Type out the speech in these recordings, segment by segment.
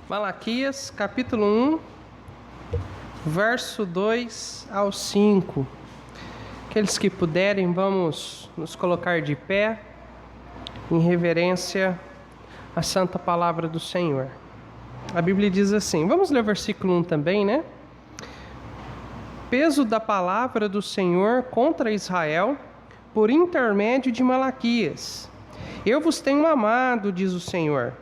Malaquias, capítulo 1, verso 2 ao 5. Aqueles que puderem, vamos nos colocar de pé, em reverência à santa palavra do Senhor. A Bíblia diz assim, vamos ler o versículo 1 também, né? Peso da palavra do Senhor contra Israel, por intermédio de Malaquias. Eu vos tenho amado, diz o Senhor,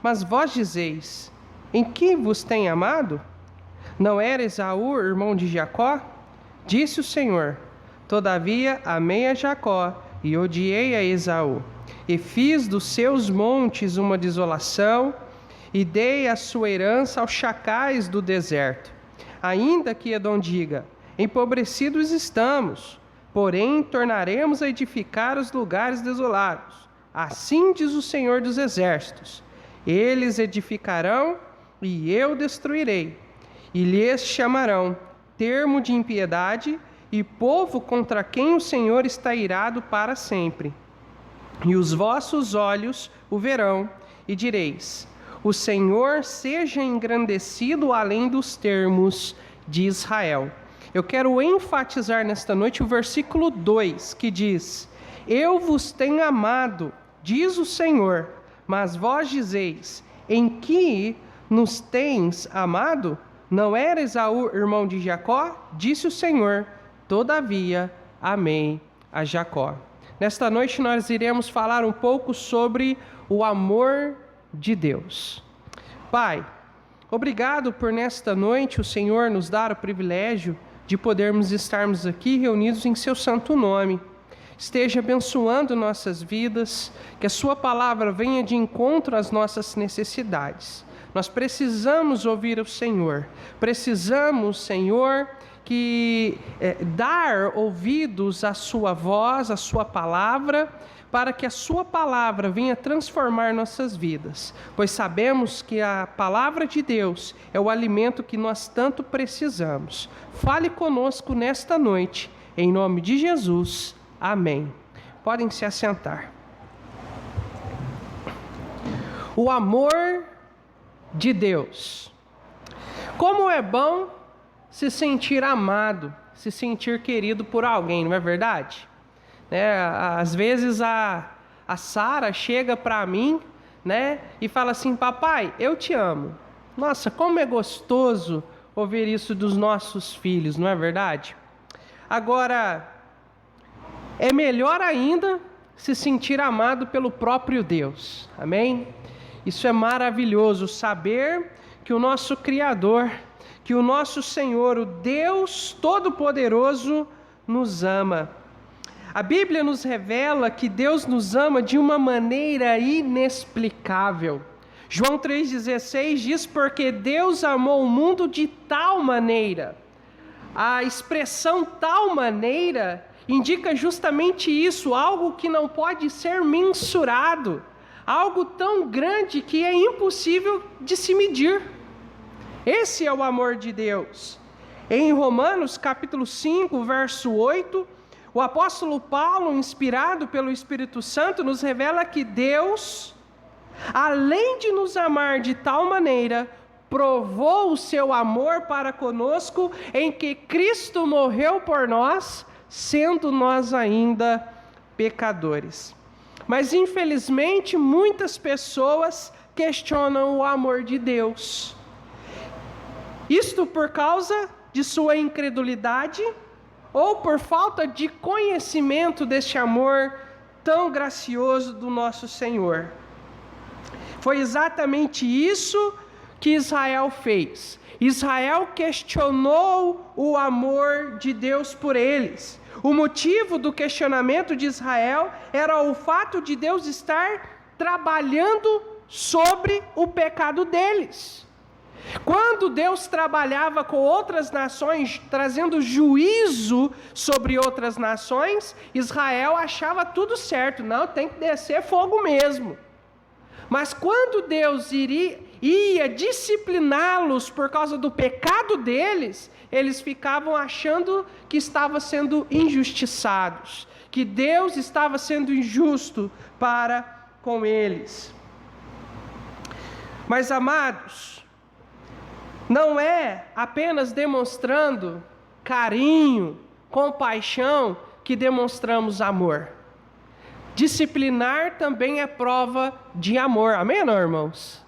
mas vós dizeis, em que vos tenho amado? Não era Esaú, irmão de Jacó? Disse o Senhor, todavia amei a Jacó e odiei a Esaú, e fiz dos seus montes uma desolação, e dei a sua herança aos chacais do deserto. Ainda que Edom diga, empobrecidos estamos, porém tornaremos a edificar os lugares desolados. Assim diz o Senhor dos Exércitos, eles edificarão e eu destruirei, e lhes chamarão termo de impiedade e povo contra quem o Senhor está irado para sempre. E os vossos olhos o verão, e direis, o Senhor seja engrandecido além dos termos de Israel. Eu quero enfatizar nesta noite o versículo 2, que diz, eu vos tenho amado, diz o Senhor, mas vós dizeis, em que nos tens amado? Não era Esaú, irmão de Jacó? Disse o Senhor, todavia amei a Jacó. Nesta noite nós iremos falar um pouco sobre o amor de Deus. Pai, obrigado por nesta noite o Senhor nos dar o privilégio de podermos estarmos aqui reunidos em seu santo nome. Esteja abençoando nossas vidas, que a sua palavra venha de encontro às nossas necessidades. Nós precisamos ouvir o Senhor, precisamos, Senhor, dar ouvidos à sua voz, à sua palavra, para que a sua palavra venha transformar nossas vidas, pois sabemos que a palavra de Deus é o alimento que nós tanto precisamos. Fale conosco nesta noite, em nome de Jesus. Amém. Podem se assentar. O amor de Deus. Como é bom se sentir amado, se sentir querido por alguém, não é verdade? Às vezes a Sara chega para mim, e fala assim, papai, eu te amo. Nossa, como é gostoso ouvir isso dos nossos filhos, não é verdade? Agora, é melhor ainda se sentir amado pelo próprio Deus, amém? Isso é maravilhoso, saber que o nosso Criador, que o nosso Senhor, o Deus Todo-Poderoso, nos ama. A Bíblia nos revela que Deus nos ama de uma maneira inexplicável. João 3,16 diz, porque Deus amou o mundo de tal maneira. A expressão tal maneira indica justamente isso, algo que não pode ser mensurado, algo tão grande que é impossível de se medir. Esse é o amor de Deus. Em Romanos capítulo 5, verso 8, o apóstolo Paulo, inspirado pelo Espírito Santo, nos revela que Deus, além de nos amar de tal maneira, provou o seu amor para conosco em que Cristo morreu por nós, sendo nós ainda pecadores. Mas infelizmente muitas pessoas questionam o amor de Deus. Isto por causa de sua incredulidade ou por falta de conhecimento deste amor tão gracioso do nosso Senhor. Foi exatamente isso que Israel fez. Israel questionou o amor de Deus por eles. O motivo do questionamento de Israel era o fato de Deus estar trabalhando sobre o pecado deles. Quando Deus trabalhava com outras nações, trazendo juízo sobre outras nações, Israel achava tudo certo, não, tem que descer fogo mesmo. Mas quando Deus ia discipliná-los por causa do pecado deles, eles ficavam achando que estavam sendo injustiçados, que Deus estava sendo injusto para com eles. Mas, amados, não é apenas demonstrando carinho, compaixão que demonstramos amor. Disciplinar também é prova de amor. Amém, não, irmãos?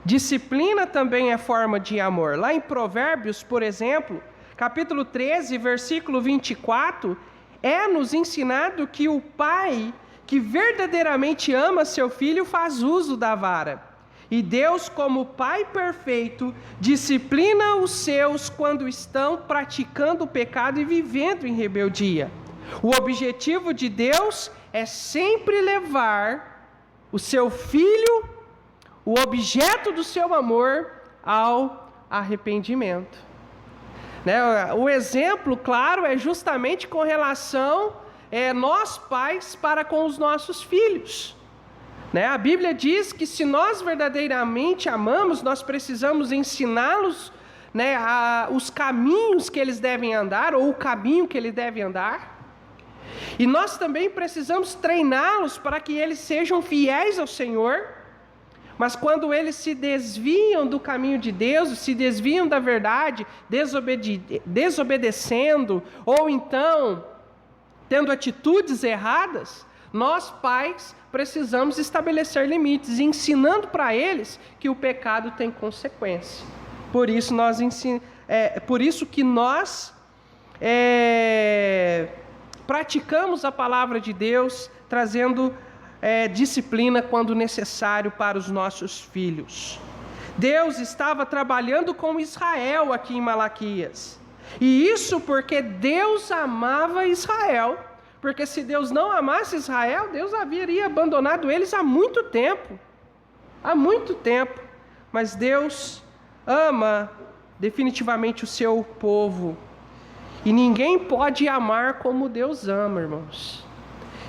Disciplina também é forma de amor. Lá em Provérbios, por exemplo, capítulo 13, versículo 24, é nos ensinado que o pai que verdadeiramente ama seu filho faz uso da vara. E Deus, como Pai perfeito, disciplina os seus quando estão praticando o pecado e vivendo em rebeldia. O objetivo de Deus é sempre levar o seu filho, o objeto do seu amor, ao arrependimento. O exemplo, claro, é justamente com relação nós pais para com os nossos filhos. A Bíblia diz que se nós verdadeiramente amamos, nós precisamos ensiná-los os caminhos que eles devem andar, ou o caminho que eles devem andar. E nós também precisamos treiná-los para que eles sejam fiéis ao Senhor. Mas quando eles se desviam do caminho de Deus, se desviam da verdade, desobedecendo, ou então tendo atitudes erradas, nós pais precisamos estabelecer limites, ensinando para eles que o pecado tem consequência. Por isso que nós praticamos a palavra de Deus, trazendo disciplina quando necessário para os nossos filhos. Deus estava trabalhando com Israel aqui em Malaquias. E isso porque Deus amava Israel. Porque se Deus não amasse Israel, Deus haveria abandonado eles há muito tempo. Há muito tempo. Mas Deus ama definitivamente o seu povo. E ninguém pode amar como Deus ama, irmãos.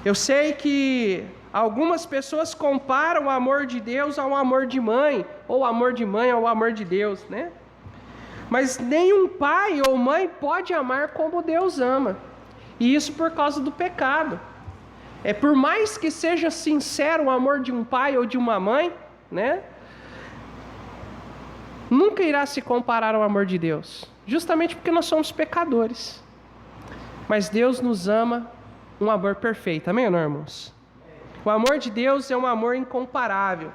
Eu sei que algumas pessoas comparam o amor de Deus ao amor de mãe, ou o amor de mãe ao amor de Deus, né? Mas nenhum pai ou mãe pode amar como Deus ama. E isso por causa do pecado. Por mais que seja sincero o amor de um pai ou de uma mãe, né? Nunca irá se comparar ao amor de Deus. Justamente porque nós somos pecadores. Mas Deus nos ama um amor perfeito. Amém, irmãos? O amor de Deus é um amor incomparável.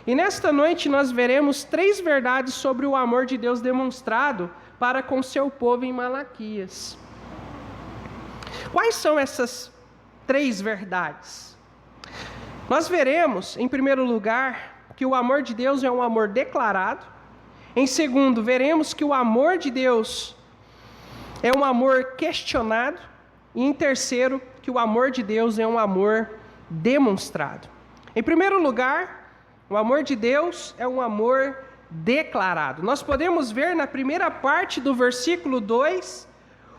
E nesta noite nós veremos 3 verdades sobre o amor de Deus demonstrado para com seu povo em Malaquias. Quais são essas 3 verdades? Nós veremos, em primeiro lugar, que o amor de Deus é um amor declarado. Em segundo, veremos que o amor de Deus é um amor questionado. E em terceiro, que o amor de Deus é um amor demonstrado. Em primeiro lugar, o amor de Deus é um amor declarado. Nós podemos ver na primeira parte do versículo 2,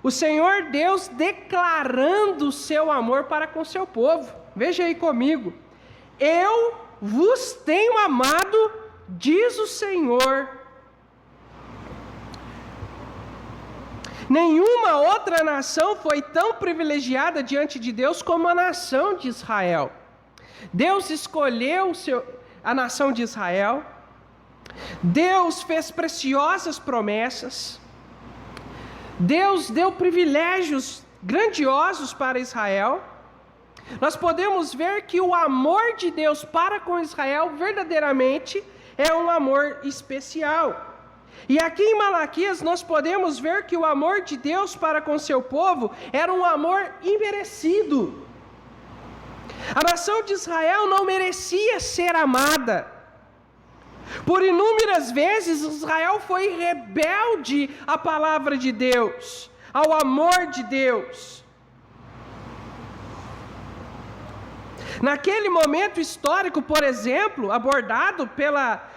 o Senhor Deus declarando o seu amor para com seu povo. Veja aí comigo. Eu vos tenho amado, diz o Senhor. Nenhuma outra nação foi tão privilegiada diante de Deus como a nação de Israel. Deus escolheu a nação de Israel. Deus fez preciosas promessas. Deus deu privilégios grandiosos para Israel. Nós podemos ver que o amor de Deus para com Israel verdadeiramente é um amor especial. E aqui em Malaquias nós podemos ver que o amor de Deus para com seu povo era um amor imerecido. A nação de Israel não merecia ser amada. Por inúmeras vezes Israel foi rebelde à palavra de Deus, ao amor de Deus. Naquele momento histórico, por exemplo, abordado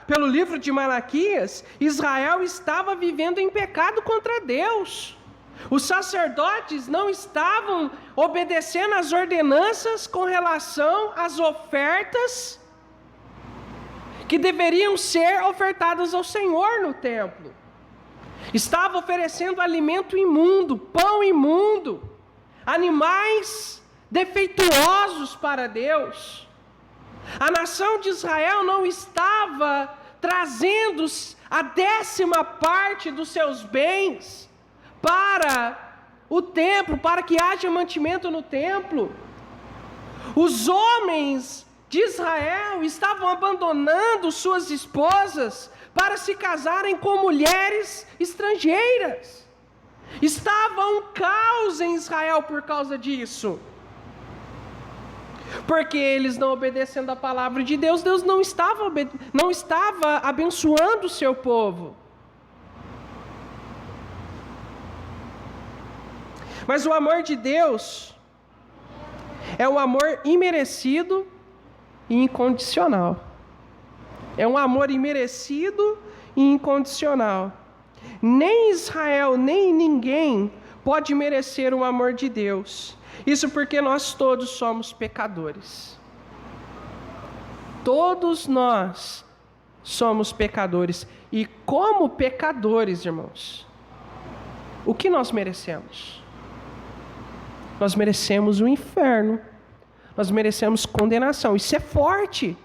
pelo livro de Malaquias, Israel estava vivendo em pecado contra Deus. Os sacerdotes não estavam obedecendo às ordenanças com relação às ofertas que deveriam ser ofertadas ao Senhor no templo. Estava oferecendo alimento imundo, pão imundo, animais defeituosos para Deus. A nação de Israel não estava trazendo a 10ª parte dos seus bens para o templo, para que haja mantimento no templo. Os homens de Israel estavam abandonando suas esposas para se casarem com mulheres estrangeiras. Estava um caos em Israel por causa disso. Porque eles não obedecendo a palavra de Deus, Deus não estava abençoando o seu povo. Mas o amor de Deus é um amor imerecido e incondicional. É um amor imerecido e incondicional. Nem Israel, nem ninguém pode merecer o amor de Deus. Isso porque nós todos somos pecadores. Todos nós somos pecadores. E como pecadores, irmãos, o que nós merecemos? Nós merecemos o inferno. Nós merecemos condenação. Isso é forte.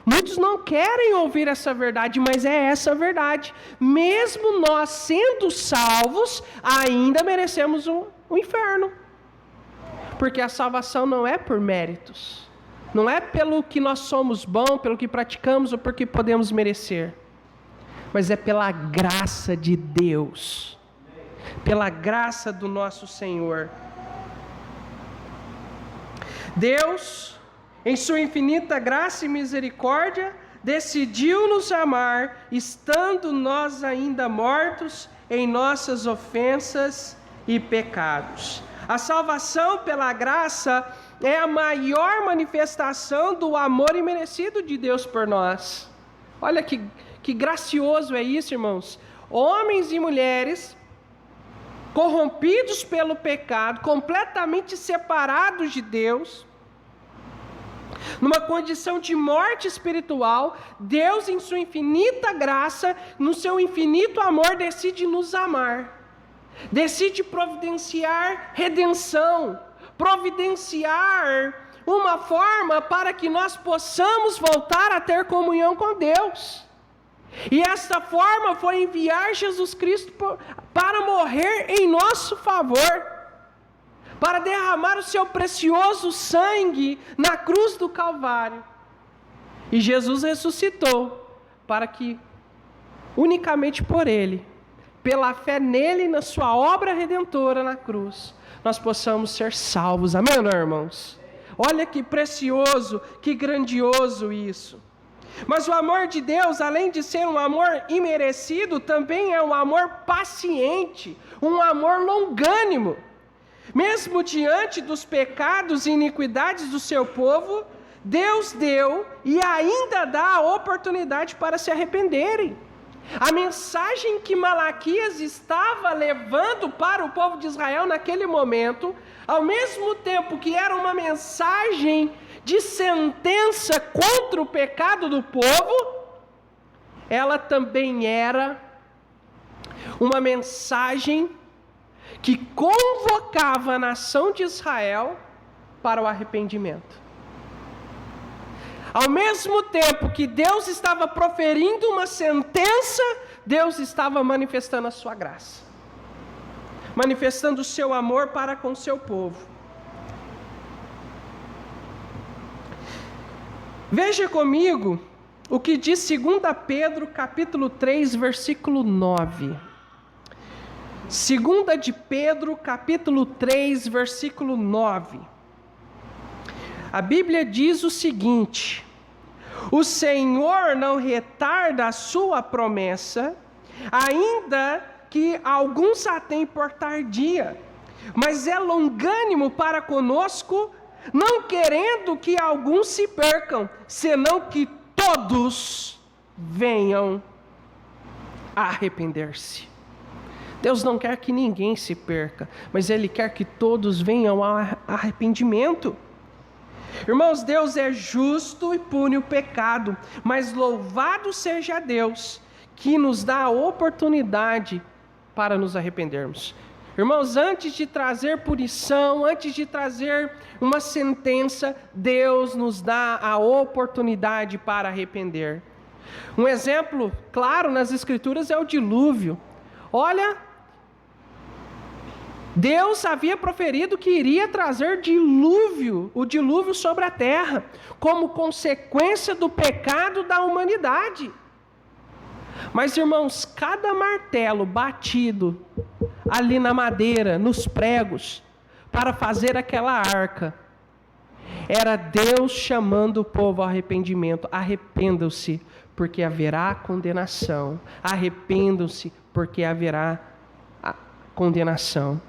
Muitos não querem ouvir essa verdade, mas é essa a verdade. Mesmo nós sendo salvos, ainda merecemos o inferno. Porque a salvação não é por méritos. Não é pelo que nós somos bons, pelo que praticamos ou porque podemos merecer. Mas é pela graça de Deus. Pela graça do nosso Senhor. Deus, em sua infinita graça e misericórdia, decidiu nos amar, estando nós ainda mortos em nossas ofensas e pecados. A salvação pela graça é a maior manifestação do amor imerecido de Deus por nós. Olha que gracioso é isso, irmãos. Homens e mulheres corrompidos pelo pecado, completamente separados de Deus, numa condição de morte espiritual, Deus, em sua infinita graça, no seu infinito amor, decide nos amar. Decide providenciar redenção, providenciar uma forma para que nós possamos voltar a ter comunhão com Deus. E esta forma foi enviar Jesus Cristo para morrer em nosso favor, para derramar o seu precioso sangue na cruz do Calvário. E Jesus ressuscitou para que, unicamente por Ele, pela fé nele e na sua obra redentora na cruz, nós possamos ser salvos. Amém, irmãos? Olha que precioso, que grandioso isso. Mas o amor de Deus, além de ser um amor imerecido, também é um amor paciente, um amor longânimo. Mesmo diante dos pecados e iniquidades do seu povo, Deus deu e ainda dá a oportunidade para se arrependerem. A mensagem que Malaquias estava levando para o povo de Israel naquele momento, ao mesmo tempo que era uma mensagem de sentença contra o pecado do povo, ela também era uma mensagem que convocava a nação de Israel para o arrependimento. Ao mesmo tempo que Deus estava proferindo uma sentença, Deus estava manifestando a sua graça, manifestando o seu amor para com o seu povo. Veja comigo o que diz 2 Pedro capítulo 3, versículo 9. 2 de Pedro capítulo 3, versículo 9. A Bíblia diz o seguinte: o Senhor não retarda a sua promessa, ainda que alguns a tenham por tardia, mas é longânimo para conosco, não querendo que alguns se percam, senão que todos venham a arrepender-se. Deus não quer que ninguém se perca, mas Ele quer que todos venham ao arrependimento. Irmãos, Deus é justo e pune o pecado, mas louvado seja Deus, que nos dá a oportunidade para nos arrependermos. Irmãos, antes de trazer punição, antes de trazer uma sentença, Deus nos dá a oportunidade para arrepender. Um exemplo claro nas Escrituras é o dilúvio. Olha, Deus havia proferido que iria trazer o dilúvio sobre a terra, como consequência do pecado da humanidade. Mas, irmãos, cada martelo batido ali na madeira, nos pregos, para fazer aquela arca, era Deus chamando o povo ao arrependimento. Arrependam-se, porque haverá condenação. Arrependam-se, porque haverá condenação.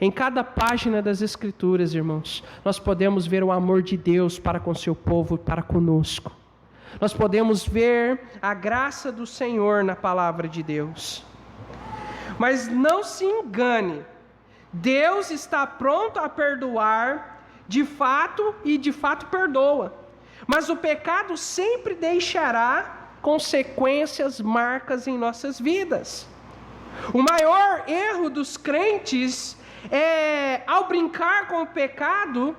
Em cada página das Escrituras, irmãos, nós podemos ver o amor de Deus para com seu povo e para conosco. Nós podemos ver a graça do Senhor na palavra de Deus. Mas não se engane, Deus está pronto a perdoar de fato e de fato perdoa. Mas o pecado sempre deixará consequências, marcas em nossas vidas. O maior erro dos crentes ao brincar com o pecado,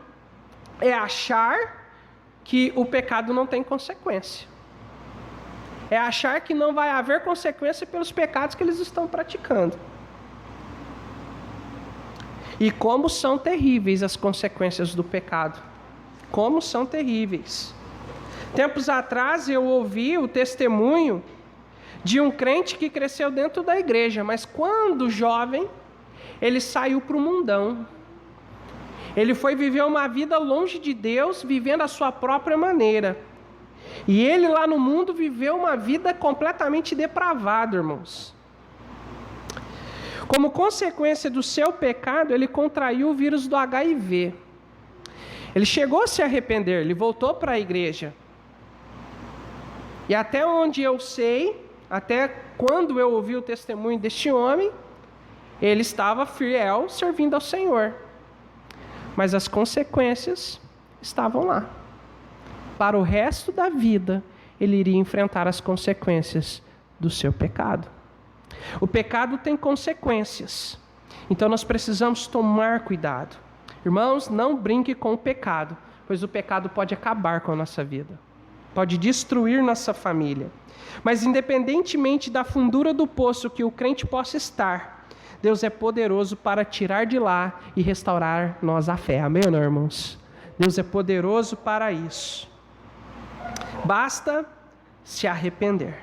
é achar que o pecado não tem consequência. É achar que não vai haver consequência pelos pecados que eles estão praticando. E como são terríveis as consequências do pecado. Como são terríveis. Tempos atrás eu ouvi o testemunho de um crente que cresceu dentro da igreja, mas quando jovem, ele saiu para o mundão. Ele foi viver uma vida longe de Deus, vivendo a sua própria maneira. E ele lá no mundo viveu uma vida completamente depravada, irmãos. Como consequência do seu pecado, ele contraiu o vírus do HIV. Ele chegou a se arrepender, ele voltou para a igreja. E até onde eu sei, até quando eu ouvi o testemunho deste homem, ele estava fiel, servindo ao Senhor. Mas as consequências estavam lá. Para o resto da vida, ele iria enfrentar as consequências do seu pecado. O pecado tem consequências. Então nós precisamos tomar cuidado. Irmãos, não brinque com o pecado, pois o pecado pode acabar com a nossa vida. Pode destruir nossa família. Mas independentemente da fundura do poço que o crente possa estar, Deus é poderoso para tirar de lá e restaurar nós a fé. Amém, irmãos? Deus é poderoso para isso. Basta se arrepender.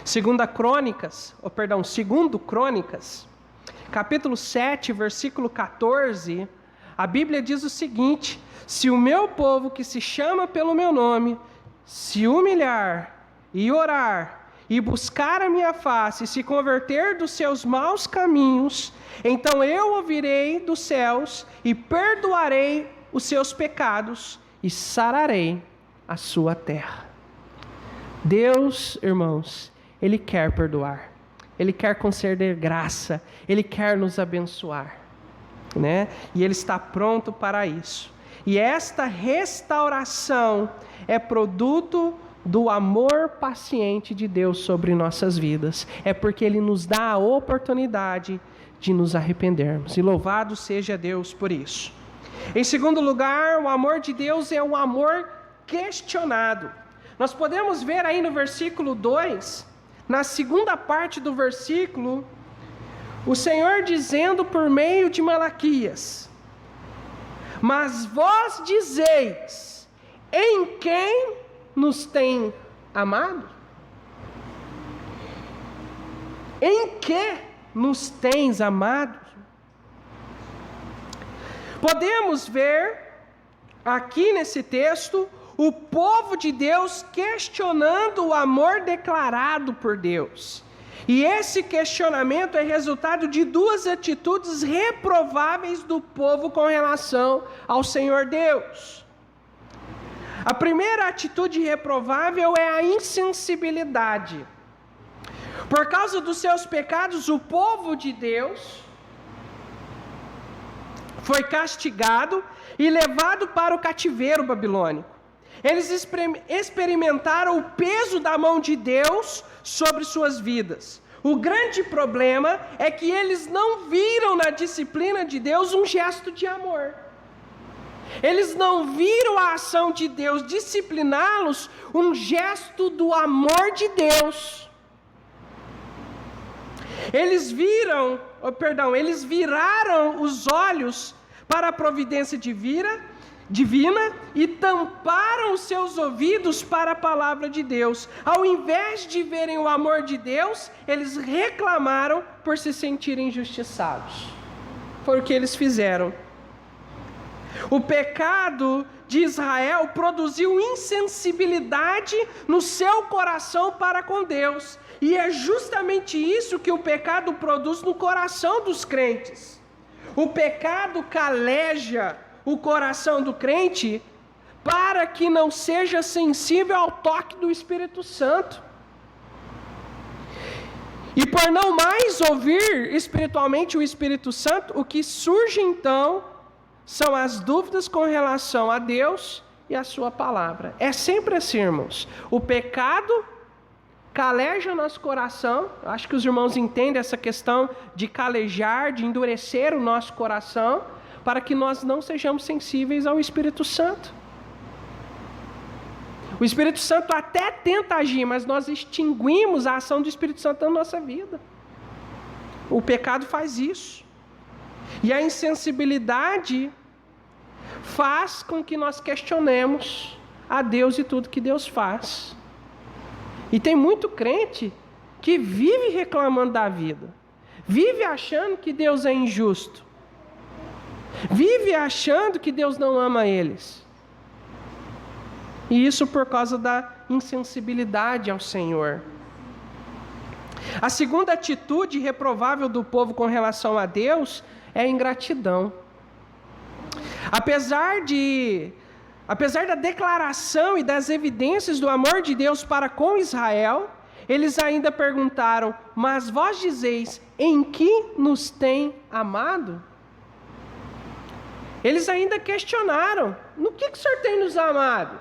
Segundo Crônicas, capítulo 7, versículo 14, a Bíblia diz o seguinte: se o meu povo que se chama pelo meu nome se humilhar e orar e buscar a minha face e se converter dos seus maus caminhos, então eu ouvirei dos céus e perdoarei os seus pecados e sararei a sua terra. Deus, irmãos, Ele quer perdoar, Ele quer conceder graça, Ele quer nos abençoar, né? E Ele está pronto para isso. E esta restauração é produto do amor paciente de Deus sobre nossas vidas. É porque Ele nos dá a oportunidade de nos arrependermos. E louvado seja Deus por isso. Em segundo lugar, o amor de Deus é um amor questionado. Nós podemos ver aí no versículo 2, na segunda parte do versículo, o Senhor dizendo por meio de Malaquias: mas vós dizeis, em quem nos tem amado? Em que nos tens amado? Podemos ver aqui nesse texto o povo de Deus questionando o amor declarado por Deus. E esse questionamento é resultado de duas atitudes reprováveis do povo com relação ao Senhor Deus. A primeira atitude reprovável é a insensibilidade. Por causa dos seus pecados, o povo de Deus foi castigado e levado para o cativeiro babilônico. Eles experimentaram o peso da mão de Deus sobre suas vidas. O grande problema é que eles não viram na disciplina de Deus um gesto de amor. Eles não viram a ação de Deus discipliná-los um gesto do amor de Deus. Eles viraram os olhos para a providência divina e tamparam os seus ouvidos para a palavra de Deus. Ao invés de verem o amor de Deus, eles reclamaram por se sentirem injustiçados. Foi o que eles fizeram. O pecado de Israel produziu insensibilidade no seu coração para com Deus. E é justamente isso que o pecado produz no coração dos crentes. O pecado caleja o coração do crente para que não seja sensível ao toque do Espírito Santo. E por não mais ouvir espiritualmente o Espírito Santo, o que surge então são as dúvidas com relação a Deus e a sua palavra. É sempre assim, irmãos. O pecado caleja o nosso coração. Acho que os irmãos entendem essa questão de calejar, de endurecer o nosso coração, para que nós não sejamos sensíveis ao Espírito Santo. O Espírito Santo até tenta agir, mas nós extinguimos a ação do Espírito Santo na nossa vida. O pecado faz isso. E a insensibilidade faz com que nós questionemos a Deus e tudo que Deus faz. E tem muito crente que vive reclamando da vida, vive achando que Deus é injusto, vive achando que Deus não ama eles. E isso por causa da insensibilidade ao Senhor. A segunda atitude reprovável do povo com relação a Deus é a ingratidão. Apesar da declaração e das evidências do amor de Deus para com Israel, eles ainda perguntaram: mas vós dizeis, em que nos tem amado? Eles ainda questionaram: no que o Senhor tem nos amado?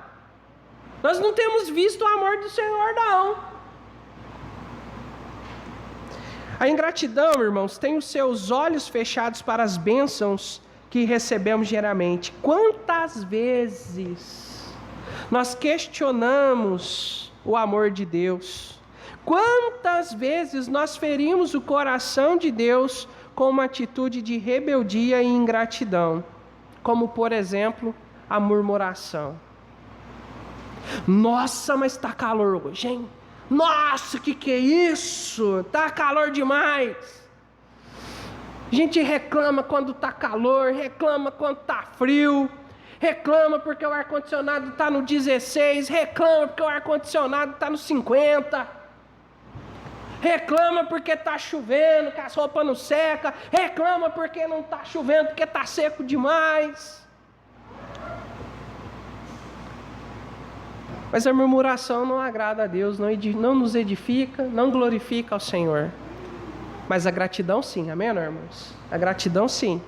Nós não temos visto o amor do Senhor, não. A ingratidão, irmãos, tem os seus olhos fechados para as bênçãos que recebemos diariamente. Quantas vezes nós questionamos o amor de Deus? Quantas vezes nós ferimos o coração de Deus com uma atitude de rebeldia e ingratidão? Como, por exemplo, a murmuração. Nossa, mas está calor hoje, hein? Nossa, que é isso? Está calor demais. A gente reclama quando está calor, reclama quando está frio, reclama porque o ar-condicionado está no 16, reclama porque o ar-condicionado está no 50, reclama porque está chovendo, que as roupas não secam, reclama porque não está chovendo, porque está seco demais. Mas a murmuração não agrada a Deus, não nos edifica, não glorifica ao Senhor. Mas a gratidão sim, amém, irmãos? A gratidão sim.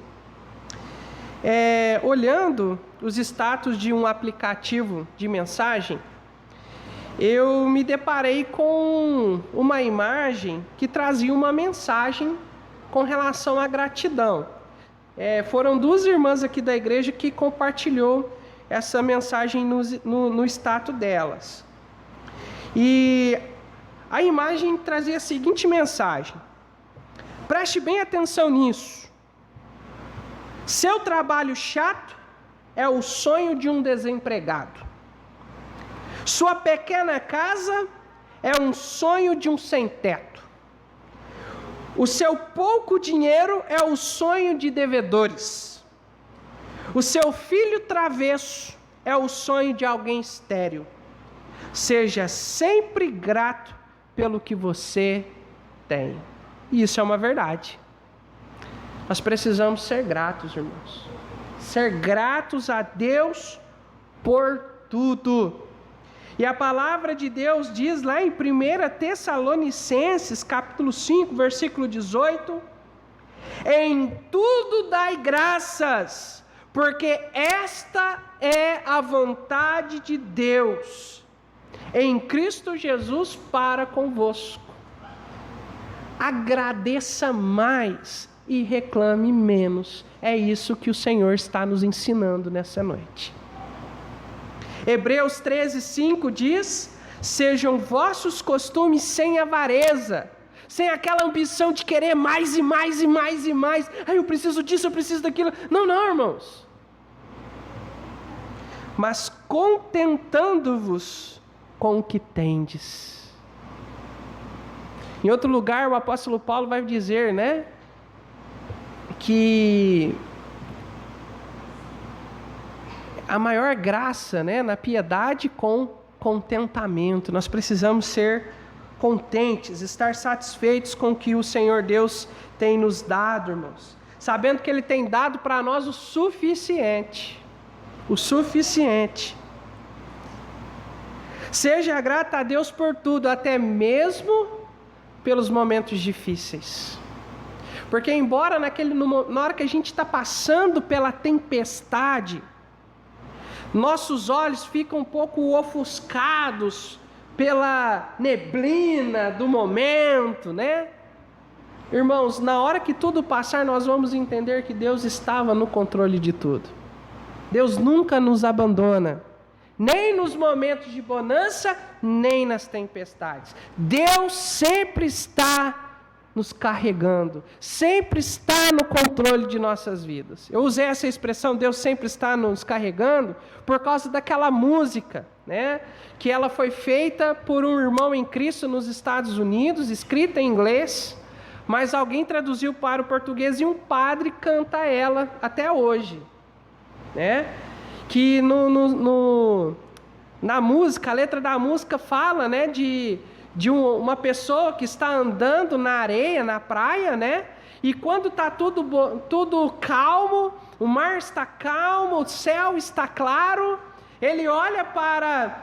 Olhando os status de um aplicativo de mensagem, eu me deparei com uma imagem que trazia uma mensagem com relação à gratidão. Foram duas irmãs aqui da igreja que compartilhou essa mensagem no status delas. E a imagem trazia a seguinte mensagem: preste bem atenção nisso. Seu trabalho chato é o sonho de um desempregado. Sua pequena casa é um sonho de um sem-teto. O seu pouco dinheiro é o sonho de devedores. O seu filho travesso é o sonho de alguém estéril. Seja sempre grato pelo que você tem. E isso é uma verdade. Nós precisamos ser gratos, irmãos. Ser gratos a Deus por tudo. E a palavra de Deus diz lá em 1 Tessalonicenses, capítulo 5, versículo 18: em tudo dai graças, porque esta é a vontade de Deus em Cristo Jesus para convosco. Agradeça mais e reclame menos. É isso que o Senhor está nos ensinando nessa noite. Hebreus 13:5 diz: sejam vossos costumes sem avareza, sem aquela ambição de querer mais e mais e mais e mais. Eu preciso disso, eu preciso daquilo. Não, irmãos. Mas contentando-vos com o que tendes. Em outro lugar, o apóstolo Paulo vai dizer, que a maior graça, na piedade com contentamento. Nós precisamos ser contentes, estar satisfeitos com o que o Senhor Deus tem nos dado, irmãos. Sabendo que Ele tem dado para nós o suficiente. O suficiente. Seja grata a Deus por tudo, até mesmo pelos momentos difíceis. Porque embora na hora que a gente está passando pela tempestade, nossos olhos ficam um pouco ofuscados pela neblina do momento, Irmãos, na hora que tudo passar, nós vamos entender que Deus estava no controle de tudo. Deus nunca nos abandona, nem nos momentos de bonança, nem nas tempestades. Deus sempre está nos carregando, sempre está no controle de nossas vidas. Eu usei essa expressão, Deus sempre está nos carregando, por causa daquela música, que ela foi feita por um irmão em Cristo nos Estados Unidos, escrita em inglês, mas alguém traduziu para o português e um padre canta ela até hoje, que na música, a letra da música fala, de uma pessoa que está andando na areia, na praia, e quando está tudo calmo, o mar está calmo, o céu está claro, ele olha para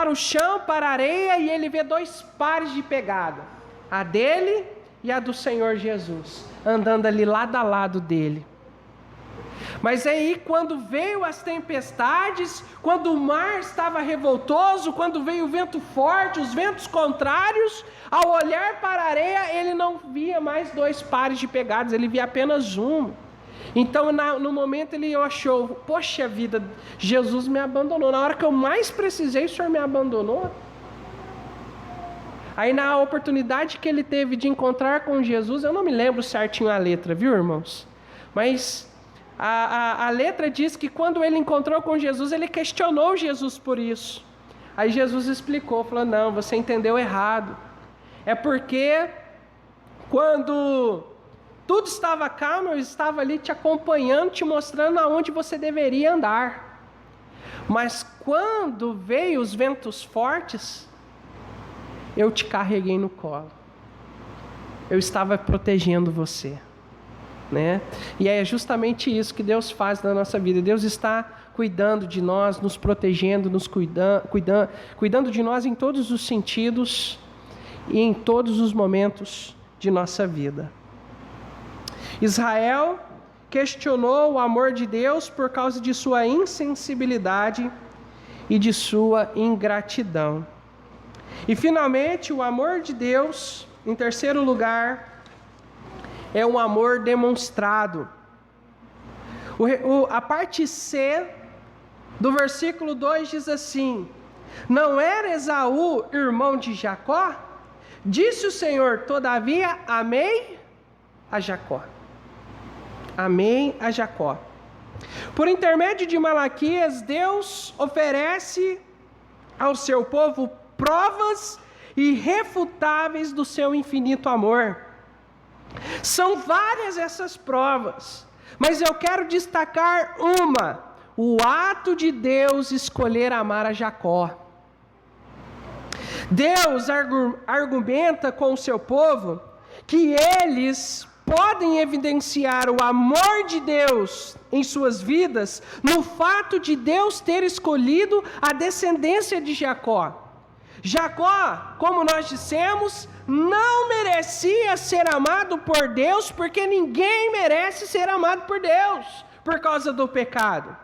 o chão, para a areia, e ele vê 2 pares de pegada, a dele e a do Senhor Jesus, andando ali lado a lado dele. Mas aí, quando veio as tempestades, quando o mar estava revoltoso, quando veio o vento forte, os ventos contrários, ao olhar para a areia, ele não via mais 2 pares de pegadas, ele via apenas um. Então, no momento, ele achou, poxa vida, Jesus me abandonou. Na hora que eu mais precisei, o Senhor me abandonou. Aí, na oportunidade que ele teve de encontrar com Jesus, eu não me lembro certinho a letra, viu, irmãos? Mas a letra diz que quando ele encontrou com Jesus, ele questionou Jesus por isso. Aí Jesus explicou, falou, não, você entendeu errado. É porque quando tudo estava calmo, eu estava ali te acompanhando, te mostrando aonde você deveria andar. Mas quando veio os ventos fortes, eu te carreguei no colo. Eu estava protegendo você. E é justamente isso que Deus faz na nossa vida. Deus está cuidando de nós, nos protegendo, nos cuidando de nós em todos os sentidos e em todos os momentos de nossa vida. Israel questionou o amor de Deus por causa de sua insensibilidade e de sua ingratidão. E finalmente, o amor de Deus, em terceiro lugar, é um amor demonstrado. A parte C do versículo 2 diz assim: não era Esaú irmão de Jacó? Disse o Senhor, todavia amei a Jacó. Amei a Jacó. Por intermédio de Malaquias, Deus oferece ao seu povo provas irrefutáveis do seu infinito amor. São várias essas provas, mas eu quero destacar uma: o ato de Deus escolher amar a Jacó. Deus argumenta com o seu povo que eles podem evidenciar o amor de Deus em suas vidas no fato de Deus ter escolhido a descendência de Jacó. Jacó, como nós dissemos, não merecia ser amado por Deus, porque ninguém merece ser amado por Deus, por causa do pecado.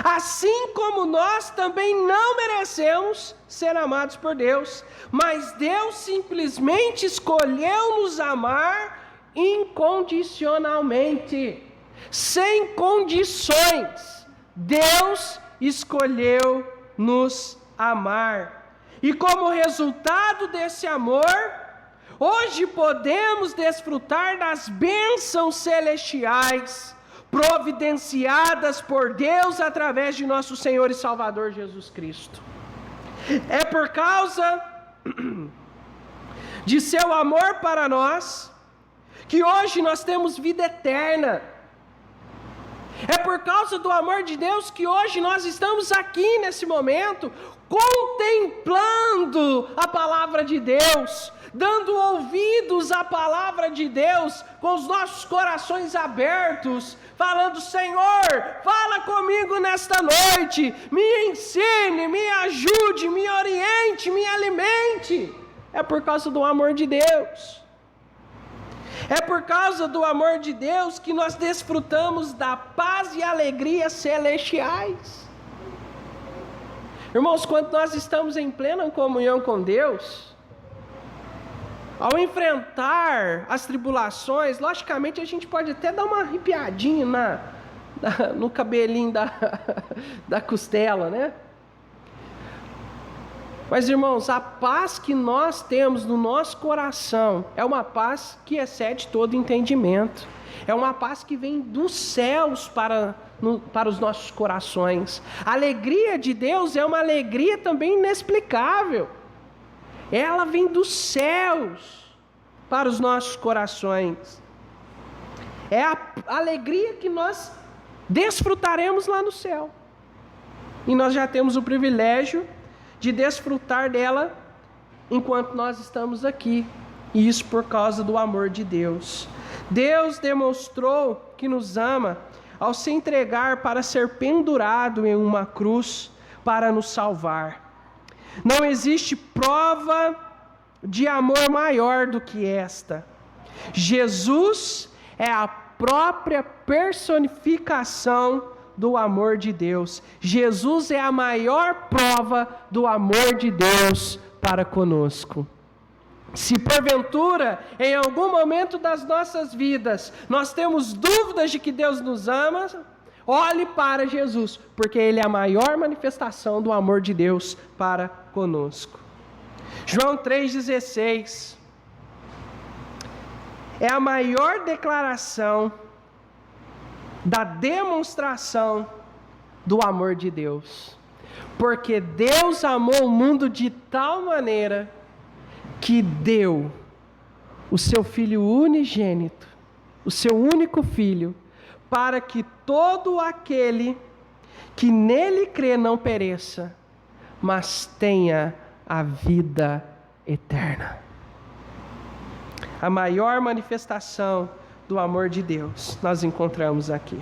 Assim como nós também não merecemos ser amados por Deus, mas Deus simplesmente escolheu nos amar incondicionalmente, sem condições. Deus escolheu nos amar. E como resultado desse amor, hoje podemos desfrutar das bênçãos celestiais providenciadas por Deus através de nosso Senhor e Salvador Jesus Cristo. É por causa de seu amor para nós que hoje nós temos vida eterna. É por causa do amor de Deus que hoje nós estamos aqui nesse momento, contemplando a palavra de Deus, dando ouvidos à palavra de Deus, com os nossos corações abertos, falando: Senhor, fala comigo nesta noite, me ensine, me ajude, me oriente, me alimente. É por causa do amor de Deus. É por causa do amor de Deus que nós desfrutamos da paz e alegria celestiais. Irmãos, quando nós estamos em plena comunhão com Deus, ao enfrentar as tribulações, logicamente a gente pode até dar uma arrepiadinha no cabelinho da costela, né? Mas, irmãos, a paz que nós temos no nosso coração é uma paz que excede todo entendimento. É uma paz que vem dos céus para os nossos corações. A alegria de Deus é uma alegria também inexplicável. Ela vem dos céus para os nossos corações. É a alegria que nós desfrutaremos lá no céu. E nós já temos o privilégio de desfrutar dela enquanto nós estamos aqui. E isso por causa do amor de Deus. Deus demonstrou que nos ama ao se entregar para ser pendurado em uma cruz para nos salvar. Não existe prova de amor maior do que esta. Jesus é a própria personificação do amor de Deus. Jesus é a maior prova do amor de Deus para conosco. Se porventura, em algum momento das nossas vidas, nós temos dúvidas de que Deus nos ama, olhe para Jesus, porque Ele é a maior manifestação do amor de Deus para conosco. João 3,16 é a maior declaração da demonstração do amor de Deus. Porque Deus amou o mundo de tal maneira que deu o seu Filho unigênito, o seu único Filho, para que todo aquele que nele crê não pereça, mas tenha a vida eterna. A maior manifestação do amor de Deus nós encontramos aqui.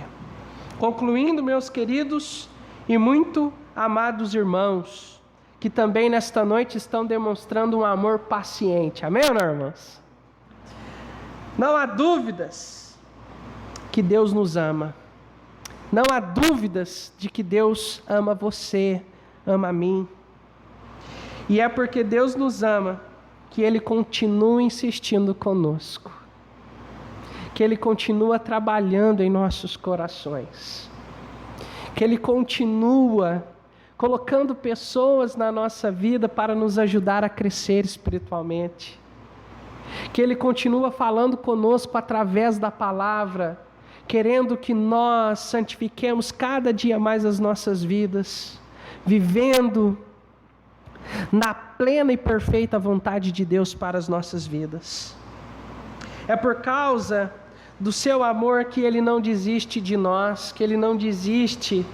Concluindo, meus queridos e muito amados irmãos, que também nesta noite estão demonstrando um amor paciente. Amém ou não, irmãos? Não há dúvidas que Deus nos ama. Não há dúvidas de que Deus ama você, ama a mim. E é porque Deus nos ama que Ele continua insistindo conosco. Que Ele continua trabalhando em nossos corações. Que Ele continua colocando pessoas na nossa vida para nos ajudar a crescer espiritualmente. Que Ele continua falando conosco através da palavra, querendo que nós santifiquemos cada dia mais as nossas vidas, vivendo na plena e perfeita vontade de Deus para as nossas vidas. É por causa do seu amor que Ele não desiste de nós, que Ele não desiste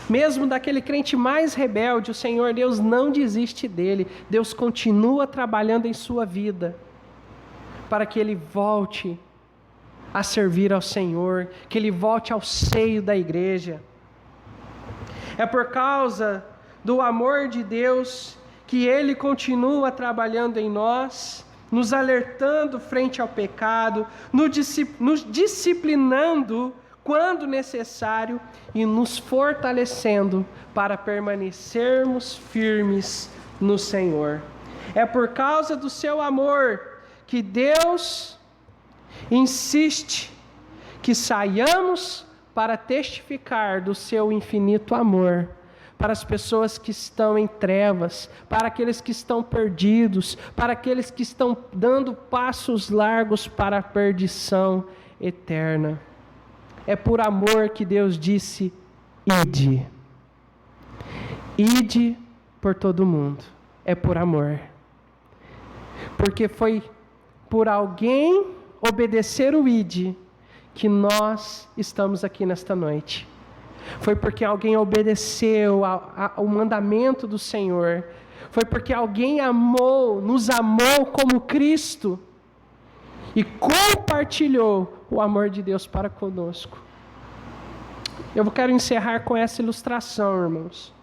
mesmo daquele crente mais rebelde. O Senhor Deus não desiste dele. Deus continua trabalhando em sua vida, para que ele volte a servir ao Senhor, que ele volte ao seio da igreja. É por causa do amor de Deus que ele continua trabalhando em nós, nos alertando frente ao pecado, nos disciplinando quando necessário e nos fortalecendo para permanecermos firmes no Senhor. É por causa do seu amor que Deus insiste que saiamos para testificar do seu infinito amor para as pessoas que estão em trevas, para aqueles que estão perdidos, para aqueles que estão dando passos largos para a perdição eterna. É por amor que Deus disse: ide. Ide por todo mundo. É por amor. Porque foi por alguém obedecer o ide que nós estamos aqui nesta noite. Foi porque alguém obedeceu ao mandamento do Senhor. Foi porque alguém nos amou como Cristo e compartilhou o amor de Deus para conosco. Eu quero encerrar com essa ilustração, irmãos.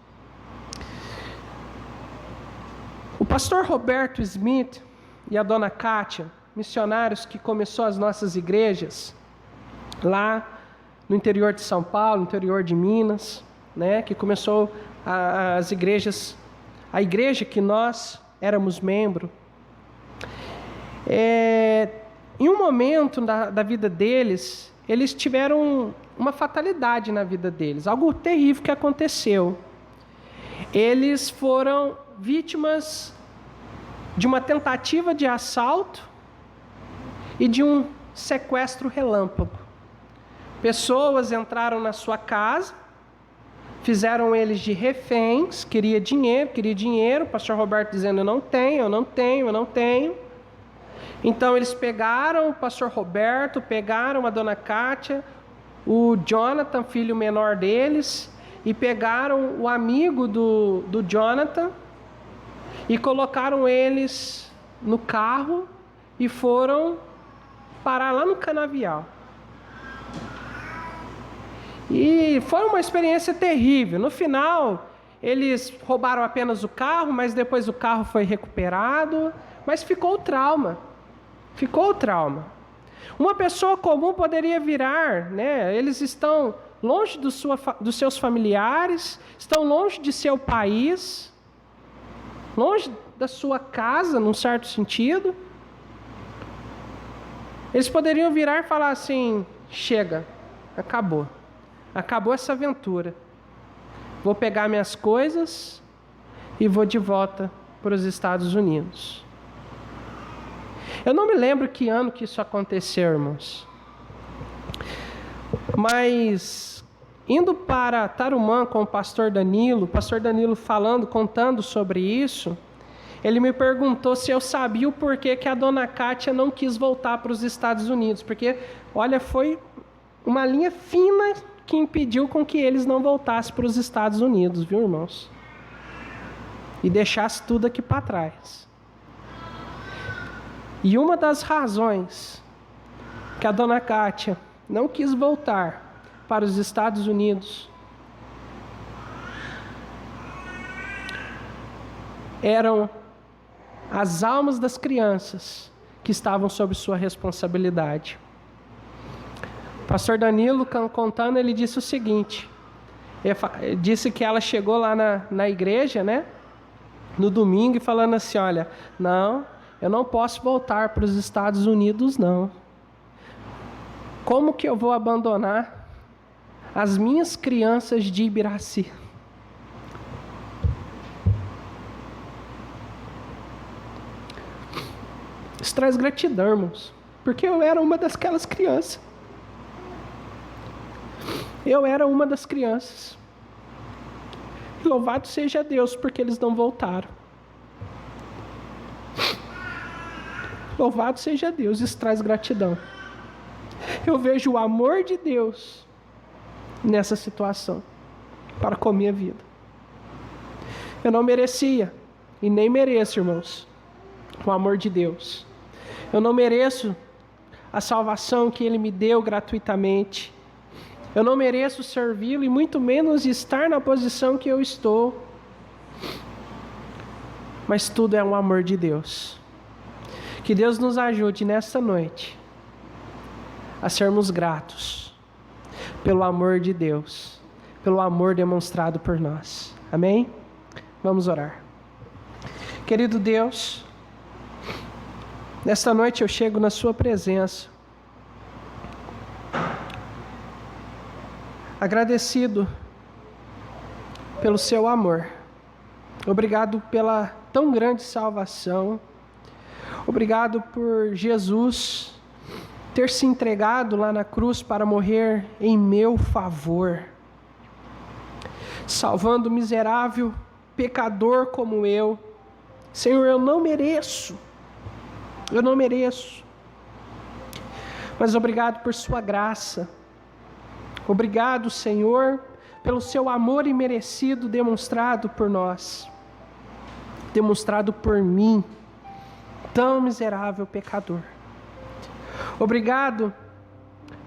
O pastor Roberto Smith e a dona Kátia, missionários que começou as nossas igrejas lá no interior de São Paulo, no interior de Minas, né, que começou as igrejas, a igreja que nós éramos membro. Em um momento da vida deles, eles tiveram uma fatalidade na vida deles, algo terrível que aconteceu. Eles foram vítimas de uma tentativa de assalto e de um sequestro relâmpago. Pessoas entraram na sua casa, fizeram eles de reféns, queria dinheiro, o pastor Roberto dizendo: eu não tenho. Então eles pegaram o pastor Roberto, pegaram a dona Kátia, o Jonathan, filho menor deles, e pegaram o amigo do Jonathan e colocaram eles no carro e foram parar lá no canavial. E foi uma experiência terrível. No final, eles roubaram apenas o carro, mas depois o carro foi recuperado. Mas ficou o trauma. Uma pessoa comum poderia virar, né? Eles estão longe dos seus familiares, estão longe de seu país, longe da sua casa, num certo sentido. Eles poderiam virar e falar assim: chega, acabou essa aventura. Vou pegar minhas coisas e vou de volta para os Estados Unidos. Eu não me lembro que ano que isso aconteceu, irmãos. Mas, indo para Tarumã com o pastor Danilo contando sobre isso, ele me perguntou se eu sabia o porquê que a dona Kátia não quis voltar para os Estados Unidos. Porque, olha, foi uma linha fina que impediu com que eles não voltassem para os Estados Unidos, viu, irmãos? E deixassem tudo aqui para trás. E uma das razões que a dona Kátia não quis voltar para os Estados Unidos eram as almas das crianças que estavam sob sua responsabilidade. O pastor Danilo contando, ele disse o seguinte: ele disse que ela chegou lá na igreja, né, no domingo, e falando assim: olha, não, eu não posso voltar para os Estados Unidos, não. Como que eu vou abandonar as minhas crianças de Ibiraci? Isso traz gratidão, irmãos, porque eu era uma daquelas crianças. Eu era uma das crianças. E louvado seja Deus, porque eles não voltaram. Louvado seja Deus, isso traz gratidão. Eu vejo o amor de Deus nessa situação para com a minha vida. Eu não merecia e nem mereço, irmãos, o amor de Deus. Eu não mereço a salvação que Ele me deu gratuitamente. Eu não mereço servi-lo e muito menos estar na posição que eu estou. Mas tudo é um amor de Deus. Que Deus nos ajude nesta noite a sermos gratos pelo amor de Deus, pelo amor demonstrado por nós. Amém? Vamos orar. Querido Deus, nesta noite eu chego na sua presença, agradecido pelo seu amor. Obrigado pela tão grande salvação. Obrigado por Jesus ter se entregado lá na cruz para morrer em meu favor, salvando o miserável pecador como eu. Senhor, eu não mereço, mas obrigado por sua graça. Obrigado, Senhor, pelo seu amor imerecido demonstrado por nós, demonstrado por mim, tão miserável pecador. Obrigado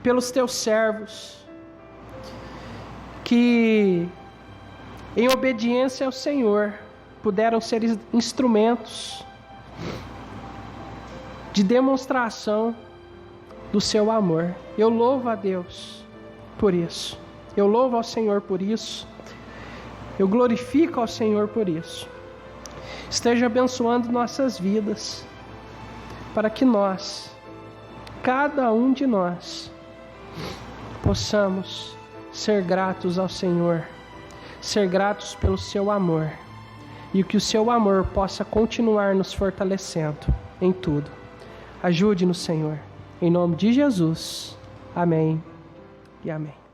pelos teus servos, que em obediência ao Senhor puderam ser instrumentos de demonstração do seu amor. Eu louvo a Deus por isso. Eu louvo ao Senhor por isso. Eu glorifico ao Senhor por isso. Esteja abençoando nossas vidas, para que nós, cada um de nós, possamos ser gratos ao Senhor, ser gratos pelo seu amor, e que o seu amor possa continuar nos fortalecendo em tudo. Ajude-nos, Senhor, em nome de Jesus. Amém e amém.